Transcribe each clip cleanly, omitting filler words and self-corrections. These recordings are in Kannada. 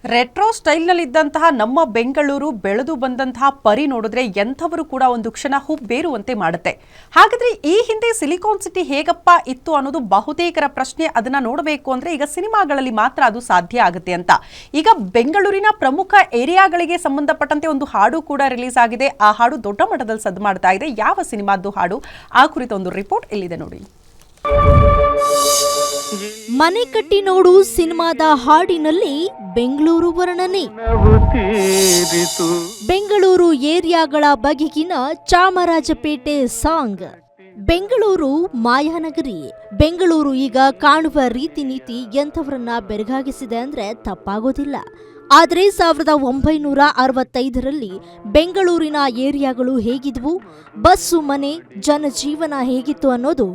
ರೆಟ್ರೋ ಸ್ಟೈಲ್ನಲ್ಲಿದ್ದಂತಹ ನಮ್ಮ ಬೆಂಗಳೂರು ಬೆಳೆದು ಬಂದಂತಹ ಪರಿ ನೋಡಿದ್ರೆ ಎಂಥವರು ಕೂಡ ಒಂದು ಕ್ಷಣ ಹುಬ್ಬೇರುವಂತೆ ಮಾಡುತ್ತೆ. ಹಾಗಾದ್ರೆ ಈ ಹಿಂದೆ ಸಿಲಿಕಾನ್ ಸಿಟಿ ಹೇಗಪ್ಪ ಇತ್ತು ಅನ್ನೋದು ಬಹುತೇಕರ ಪ್ರಶ್ನೆ. ಅದನ್ನ ನೋಡಬೇಕು ಅಂದ್ರೆ ಈಗ ಸಿನಿಮಾಗಳಲ್ಲಿ ಮಾತ್ರ ಅದು ಸಾಧ್ಯ ಆಗುತ್ತೆ ಅಂತ. ಈಗ ಬೆಂಗಳೂರಿನ ಪ್ರಮುಖ ಏರಿಯಾಗಳಿಗೆ ಸಂಬಂಧಪಟ್ಟಂತೆ ಒಂದು ಹಾಡು ಕೂಡ ರಿಲೀಸ್ ಆಗಿದೆ. ಆ ಹಾಡು ದೊಡ್ಡ ಮಟ್ಟದಲ್ಲಿ ಸದ್ದು ಮಾಡ್ತಾ ಇದೆ. ಯಾವ ಸಿನಿಮಾದ್ದು ಹಾಡು, ಆ ಕುರಿತ ಒಂದು ರಿಪೋರ್ಟ್ ಇಲ್ಲಿದೆ ನೋಡಿ. ಮನೆ ಕಟ್ಟಿ ನೋಡು ಸಿನಿಮಾದ ಹಾಡಿನಲ್ಲಿ ಬೆಂಗಳೂರು ವರ್ಣನೆ. ಬೆಂಗಳೂರು ಏರಿಯಾಗಳ ಬಗೆಗಿನ ಚಾಮರಾಜಪೇಟೆ ಸಾಂಗ್. ಬೆಂಗಳೂರು ಮಾಯಾನಗರಿ. ಬೆಂಗಳೂರು ಈಗ ಕಾಣುವ ರೀತಿ ನೀತಿ ಎಂಥವರನ್ನ ಬೆರಗಾಗಿಸಿದೆ ಅಂದ್ರೆ ತಪ್ಪಾಗೋದಿಲ್ಲ. ಆದರೆ 1965ರಲ್ಲಿ ಬೆಂಗಳೂರಿನ ಏರಿಯಾಗಳು ಹೇಗಿದ್ವು, ಬಸ್ಸು, ಮನೆ, ಜನಜೀವನ ಹೇಗಿತ್ತು ಅನ್ನೋದು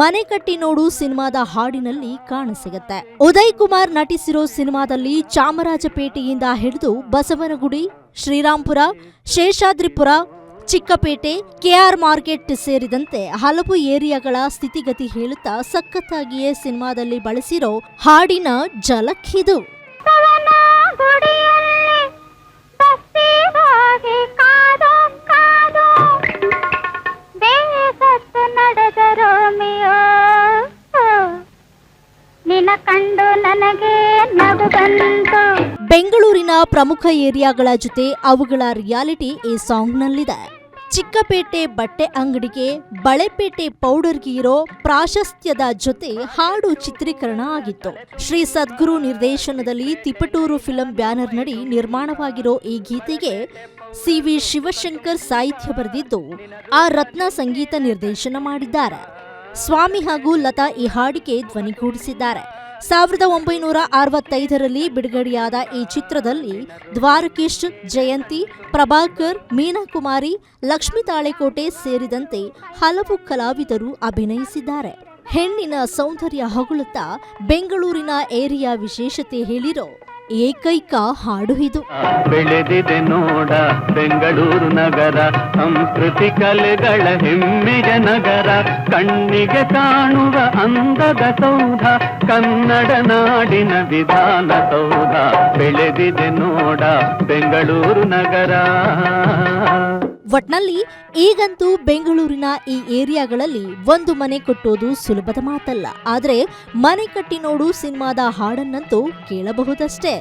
ಮನೆ ಕಟ್ಟಿ ನೋಡು ಸಿನಿಮಾದ ಹಾಡಿನಲ್ಲಿ ಕಾಣಸಿಗತ್ತೆ. ಉದಯ್ ಕುಮಾರ್ ನಟಿಸಿರೋ ಸಿನಿಮಾದಲ್ಲಿ ಚಾಮರಾಜಪೇಟೆಯಿಂದ ಹಿಡಿದು ಬಸವನಗುಡಿ, ಶ್ರೀರಾಂಪುರ, ಶೇಷಾದ್ರಿಪುರ, ಚಿಕ್ಕಪೇಟೆ, ಕೆಆರ್ ಮಾರ್ಕೆಟ್ ಸೇರಿದಂತೆ ಹಲವು ಏರಿಯಾಗಳ ಸ್ಥಿತಿಗತಿ ಹೇಳುತ್ತಾ ಸಖತ್ತಾಗಿಯೇ ಸಿನಿಮಾದಲ್ಲಿ ಬಳಸಿರೋ ಹಾಡಿನ ಝಲಕ್ ಇದು. ಬೆಂಗಳೂರಿನ ಪ್ರಮುಖ ಏರಿಯಾಗಳ ಜೊತೆ ಅವುಗಳ ರಿಯಾಲಿಟಿ ಈ ಸಾಂಗ್ನಲ್ಲಿದೆ. ಚಿಕ್ಕಪೇಟೆ ಬಟ್ಟೆ ಅಂಗಡಿಗೆ, ಬಳೆಪೇಟೆ ಪೌಡರ್ಗೆ ಇರೋ ಪ್ರಾಶಸ್ತ್ಯದ ಜೊತೆ ಹಾಡು ಚಿತ್ರೀಕರಣ ಆಗಿತ್ತು. ಶ್ರೀ ಸದ್ಗುರು ನಿರ್ದೇಶನದಲ್ಲಿ ತಿಪಟೂರು ಫಿಲಂ ಬ್ಯಾನರ್ ನಡಿ ನಿರ್ಮಾಣವಾಗಿರೋ ಈ ಗೀತೆಗೆ ಸಿ.ವಿ. ಶಿವಶಂಕರ್ ಸಾಹಿತ್ಯ ಬರೆದಿದ್ದು, ಆ ರತ್ನ ಸಂಗೀತ ನಿರ್ದೇಶನ ಮಾಡಿದ್ದಾರೆ. ಸ್ವಾಮಿ ಹಾಗೂ ಲತಾ ಈ ಹಾಡಿಗೆ ಧ್ವನಿಗೂಡಿಸಿದ್ದಾರೆ. 1965ರಲ್ಲಿ ಬಿಡುಗಡೆಯಾದ ಈ ಚಿತ್ರದಲ್ಲಿ ದ್ವಾರಕೀಶ್, ಜಯಂತಿ, ಪ್ರಭಾಕರ್, ಮೀನಾಕುಮಾರಿ, ಲಕ್ಷ್ಮೀ ತಾಳೆಕೋಟೆ ಸೇರಿದಂತೆ ಹಲವು ಕಲಾವಿದರು ಅಭಿನಯಿಸಿದ್ದಾರೆ. ಹೆಣ್ಣಿನ ಸೌಂದರ್ಯ ಹೊಗಳುತ್ತಾ ಬೆಂಗಳೂರಿನ ಏರಿಯಾ ವಿಶೇಷತೆ ಹೇಳಿರೋ ಏಕೈಕ ಹಾಡು ಇದು. ಬೆಳೆದಿದೆ ನೋಡ ಬೆಂಗಳೂರು ನಗರ, ಸಂಸ್ಕೃತಿ ಕಲೆಗಳ ಹೆಮ್ಮೆಯ ನಗರ, ಕಣ್ಣಿಗೆ ಕಾಣುವ ಅಂದದ ಸೌಧ, ಕನ್ನಡ ನಾಡಿನ ವಿಧಾನ ಸೌಧ. ಬೆಳೆದಿದೆ ನೋಡ ಬೆಂಗಳೂರು ನಗರ. ಒಟ್ನಲ್ಲಿ ಈಗಂತೂ ಬೆಂಗಳೂರಿನ ಈ ಏರಿಯಾಗಳಲ್ಲಿ ಒಂದು ಮನೆ ಕಟ್ಟೋದು ಸುಲಭದ ಮಾತಲ್ಲ. ಆದ್ರೆ ಮನೆ ಕಟ್ಟಿ ನೋಡು ಸಿನಿಮಾದ ಹಾಡನ್ನಂತೂ ಕೇಳಬಹುದಷ್ಟೇ.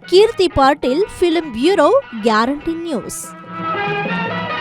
Keerthi Patil, film bureau, guarantee news.